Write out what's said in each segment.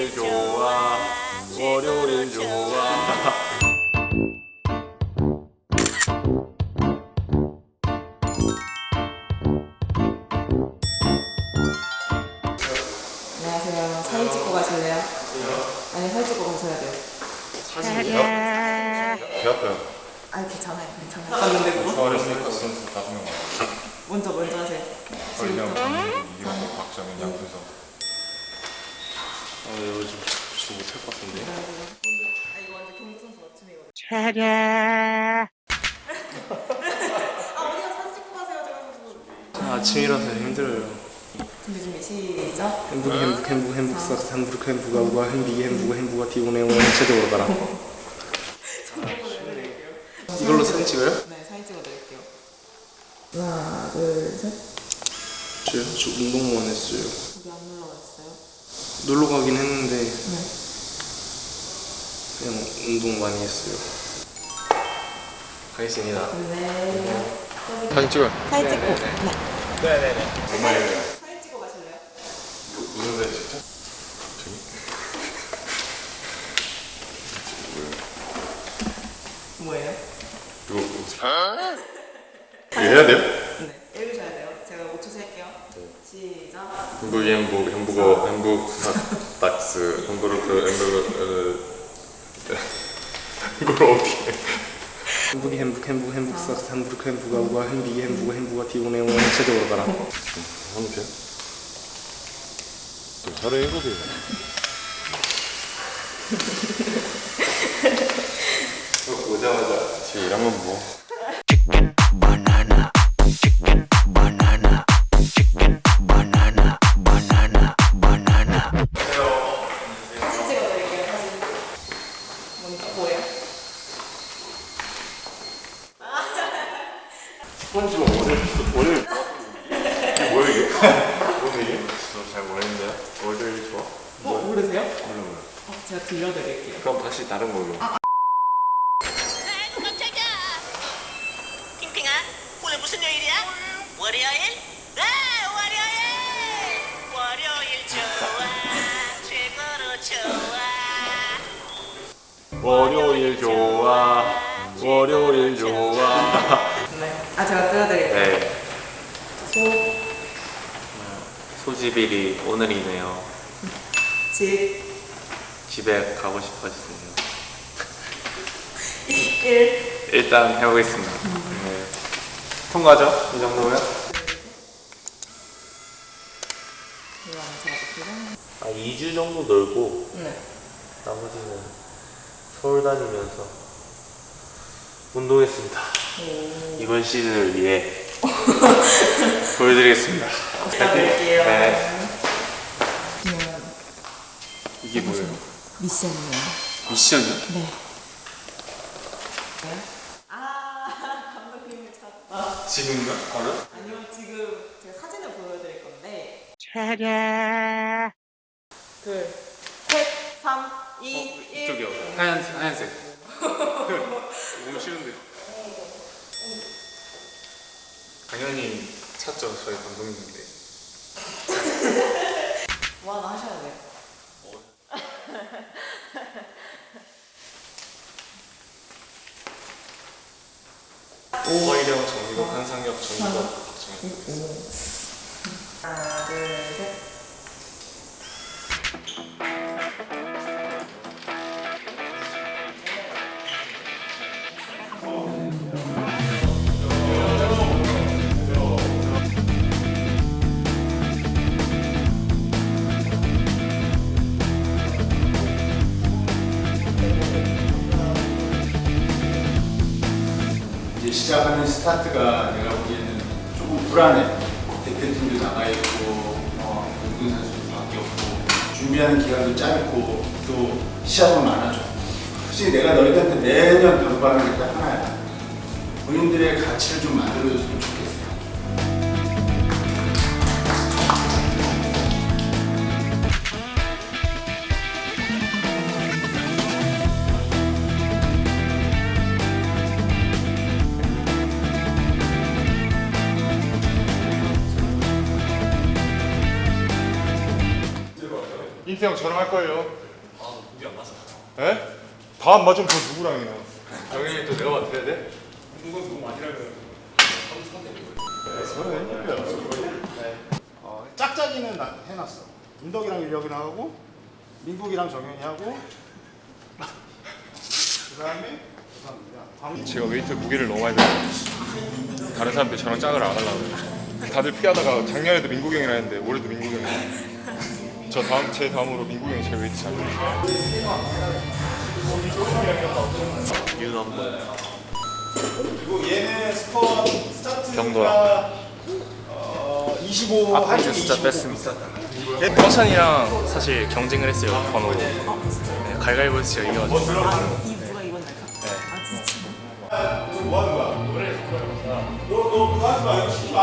월요일 좋아 월요일 좋아. 안녕하세요. 사진 찍고 가실래요? 아니, 사진 찍고 가셔야 돼요. 사진이요? 배 아파요. 아, 괜찮아요. 괜찮아요. 봤는데 뭐? 좋아했으니까 선수 5명 먼저 하세요. 설명, 장민, 이기호, 박정현, 양준석. 이거 좀 못할 것 같은데. 아, 이거 완전 경기 선수 맞춤이거든요. 어디가 사진 찍고 가세요. 제가 아침이라서 힘들어요. 준비 시작. 행복 싹 행복 우가 행복아 디오네오 전체적으로 가라. 이걸로 사진 찍어요? 네, 사진 찍어드릴게요. 하나, 둘, 셋. 저 운동만 했어요. 우리 안 놀러 갔어요? 놀러 가긴 했는데 네. 그냥 운동 많이 했어요. 가겠습니다. 네. 사진 찍어요. 사진 찍고. 네. 네네네. 사진 찍고 가실래요? 무슨 사진 찍죠? 저기? 뭐예요? 이거 이거 해야 돼요? 네. 읽으셔야 돼요. 제가 5초 셀게요. 시작. 행복어 행복스타닥스 행복을 이걸 어떻게 해? 행복 싹 행복아 우가 행복아 디오네오 전체적으로 가라. 하면 돼요? 좀 잘해 해보세요. 오자마자 제 일한 건 뭐? 사진 찍어드릴게요. 사진. 뭔가 뭐예요? 스펀지가 월요일 이게 뭐야 이게? 뭐야 이게? 저잘 모르겠는데요? 월요일 좋아? 모르세요? 몰라. 제가 들려드릴게요. 그럼 다시 다른 걸로. 아이고 깜짝이야. 핑핑아 오늘 무슨 요일이야? 월요일? 네 월요일 좋아 최고로 좋아 월요일 좋아 월요일 좋아. 네. 아, 제가 띄워드릴게요. 네. 소집일이 오늘이네요. 집, 집에 가고 싶어지네요. 1. 일단 해보겠습니다. 네. 통과죠? 이 정도면? 이거 제가 또 2주 정도 놀고 네. 나머지는 서울 다니면서 운동했습니다. 이번 시즌을 위해 보여드리겠습니다. 부탁드릴게요. 네. 이게 뭐예요? 미션이에요. 미션이요? 네. 아, 감독님을 찾았다. 지금요? 바로? 아니요, 지금 제가 사진을 보여드릴 건데. 둘, 셋, 3, 2, 1. 이쪽이요. 하얀색. 너무 싫은데요. 당연히 찾죠 저희 감독님인데. 뭐 하나 하셔야 돼요. 허일영, 정민호, 한상혁, 정민호, 박정현. 하나, 둘, 셋. 이제 시작하는 스타트가 내가 보기에는 조금 불안해. 대표팀도 나가 있고, 운동 선수도 바뀌었고, 준비하는 기간도 짧고, 또 시합은 많아져. 솔직히 내가 너희들한테 매년 당부하는 게 딱 하나야. 본인들의 가치를 좀 만들어줬으면 좋겠어. 기태 형 저랑 할 거예요. 아, 누구 안 맞아. 에? 다 안 맞으면 저 누구랑 해요? 정현이 또 내가 맡아야 돼? 누군 누구 아니라면. 짝짝이는 해놨어. 인덕이랑 일혁이랑 하고 민국이랑 정현이 하고 그다음에 제가 웨이트 무게를 너무 많이 들어요. 다른 사람들 저랑 짝을 안 하려고 해요. 다들 피하다가 작년에도 민국이 형이라 했는데 올해도 민국이 형이에요. 제 다음으로 민국이 형이 제일 웨이트 잘 돼요. 그리고 얘는 스쿼트 스타트가 병도랑. 25 앞에 숫자 뺐습니다. 허찬이랑 사실 경쟁을 했어요, 번호로. 네, 갈갈보에서 제가 이겨가지고. 이 누가 이건 날까? 아 진짜. 뭐 하는 거야? 너 그거 하지 마. 이거 시키지 마.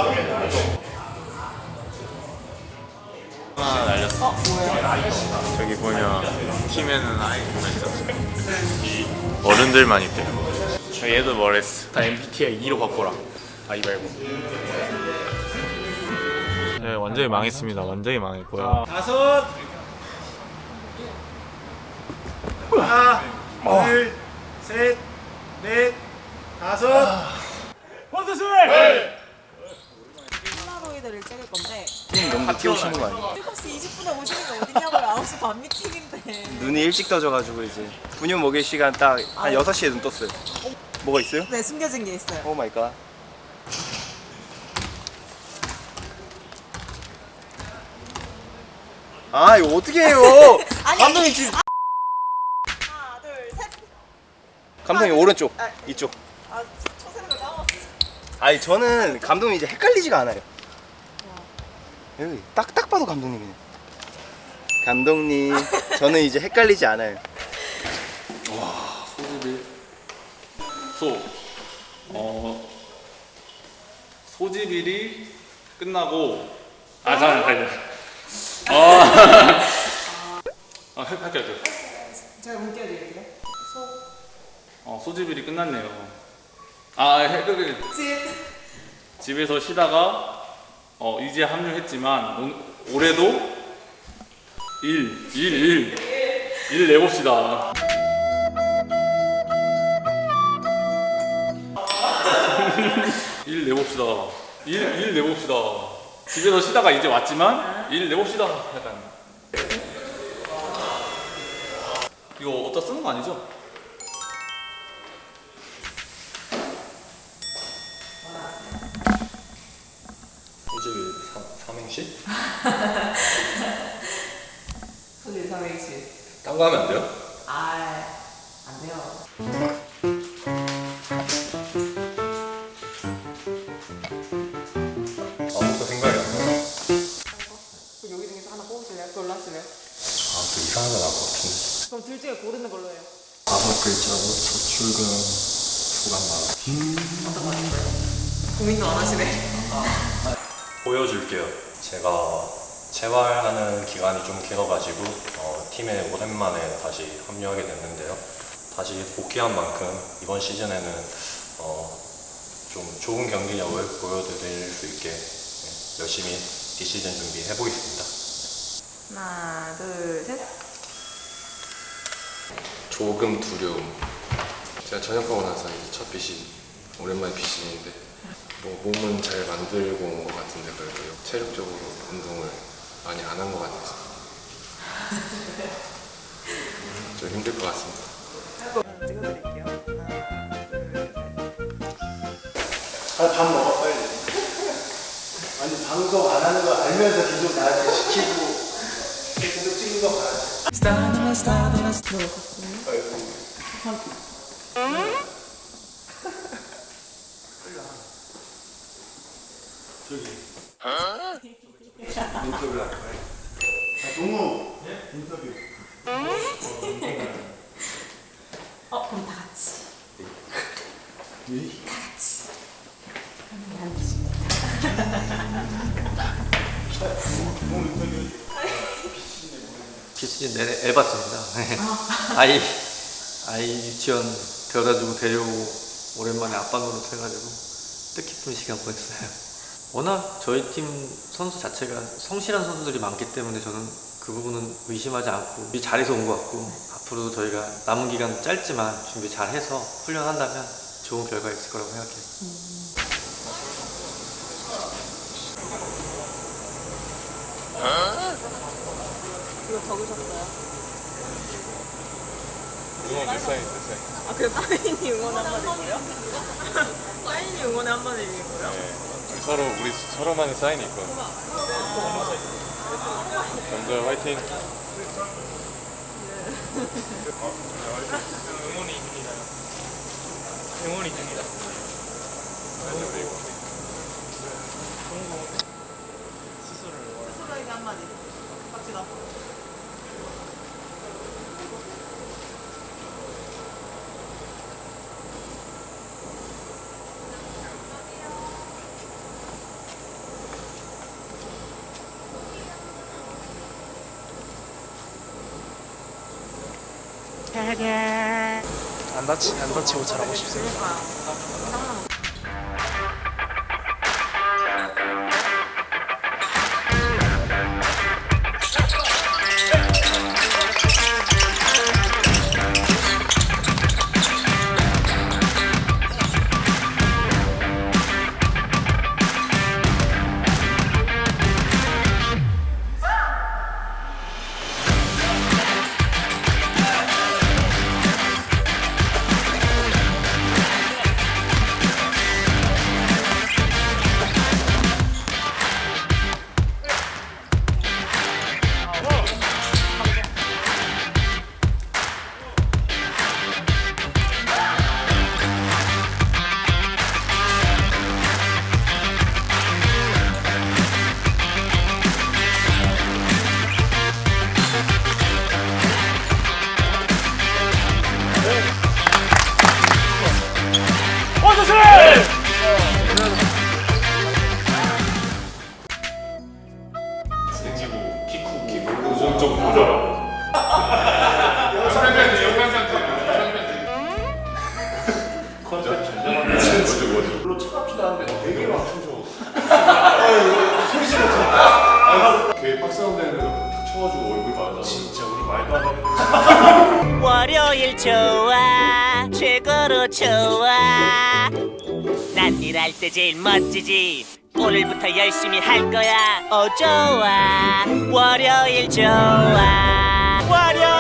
하나 날렸어. 뭐야? 저기 보면 팀에는 아이콘이 있어. 어른들만 있대요. 얘도 뭐랬어? 다 MBTI 2로 바꿔라. 아이 말고. 네, 완전히 망했습니다. 완전히 망했고요. 다섯 하나 둘 셋 넷 다섯 폴라로이드를 찍을 건데 팀 너무 늦게 오시는 거 아니에요? 7시 20분에 오시는 게 어딨냐고요. 9시 반 미팅인데. 눈이 일찍 떠져가지고 이제 분유 먹일 시간 딱 한 6시에 눈 떴어요. 뭐가 있어요? 네, 숨겨진 게 있어요. 오 마이 갓. 아 이거 어떻게 해요? 아니, 감독님 지금 하나, 둘, 셋. 감독님 오른쪽 아, 이쪽. 아, 초세를 까먹었어. 아니 저는 감독님 이제 헷갈리지가 않아요. 여기 딱 봐도 감독님이네. 감독님 저는 이제 헷갈리지 않아요. 소집일이 끝나고 잠깐만 할게요. 제가 문자 드릴게요. 소집일이 끝났네요. 집. 집에서 쉬다가 이제 합류했지만 올해도 일 내봅시다. 일 내봅시다. 일 내봅시다. 집에서 쉬다가 이제 왔지만 일 내봅시다. 약간 이거 어디다 쓰는 거 아니죠? 소집이 삼행시? 소질 삼행시. 딴 거 하면 안 돼요? 아, 안 돼요. 아무것도 생각이 안 나요. 그럼 여기 중에서 하나 뽑으실래요? 그걸로 하실래요? 또 이상한 거 나올 것 같은데. 그럼 둘 중에 고르는 걸로 해요. 5글자로 첫 출근 소감 말. 어떤 거 하실 거예요? 고민도 안 하시네. 보여줄게요. 제가 재활하는 기간이 좀 길어가지고 팀에 오랜만에 다시 합류하게 됐는데요. 다시 복귀한 만큼 이번 시즌에는 좀 좋은 경기력을 보여드릴 수 있게 열심히 비시즌 준비해 보겠습니다. 하나, 둘, 셋. 조금 두려움. 제가 전역하고 나서 이제 첫 BC, 오랜만에 BC인데 뭐 몸은 잘 만들고 온 것 같은데 그래도 체력적으로 운동을 많이 안 한 것 같아서 좀 힘들 것 같습니다. 찍어드릴게요. 하나, 둘, 셋. 밥 먹어 빨리. 아니 방송 안 하는 거 알면서 계속 나한테 시키고 계속 찍는 거 봐야지. 인터뷰 할 거야. 동우 인터뷰. 그럼 다 같이. 다 같이. 비시즌 내내 해봤습니다. 아이 유치원 데려다주고 데려오고 오랜만에 아빠 노릇 해가지고 뜻깊은 시간 보냈어요. 워낙 저희 팀 선수 자체가 성실한 선수들이 많기 때문에 저는 그 부분은 의심하지 않고 준비 잘해서 온 것 같고 앞으로도 저희가 남은 기간 짧지만 준비 잘해서 훈련한다면 좋은 결과 있을 거라고 생각해요. 이거 적으셨어요? 응원 몇 사인 몇 사인. 아, 그 사인이 응원의 한마디고요? 사인이 응원의 한마디고요? 네. 서로 우리 서로만의 사인이 있거든. 먼저 화이팅. 응원이 있습니다. 응원이 있습니다. 스스로에게 한마디 갑시다. 안 다치고 잘하고 싶습니다. 그러니까요. 생기고 키크고 우정적 모자라. 컨셉 잘 잡았네. 뭐지? 물론 차갑지도 않은데 되게 막 쳐줘. 소리 질렀잖아. 걔 박스라운 데는 탁 쳐가지고 얼굴 맞아. 진짜 우리 말도 안 하는. 월요일 좋아 최고로 좋아 난 일할 때 제일 멋지지 오늘부터 열심히 할 거야 오 좋아 월요일 좋아 월요일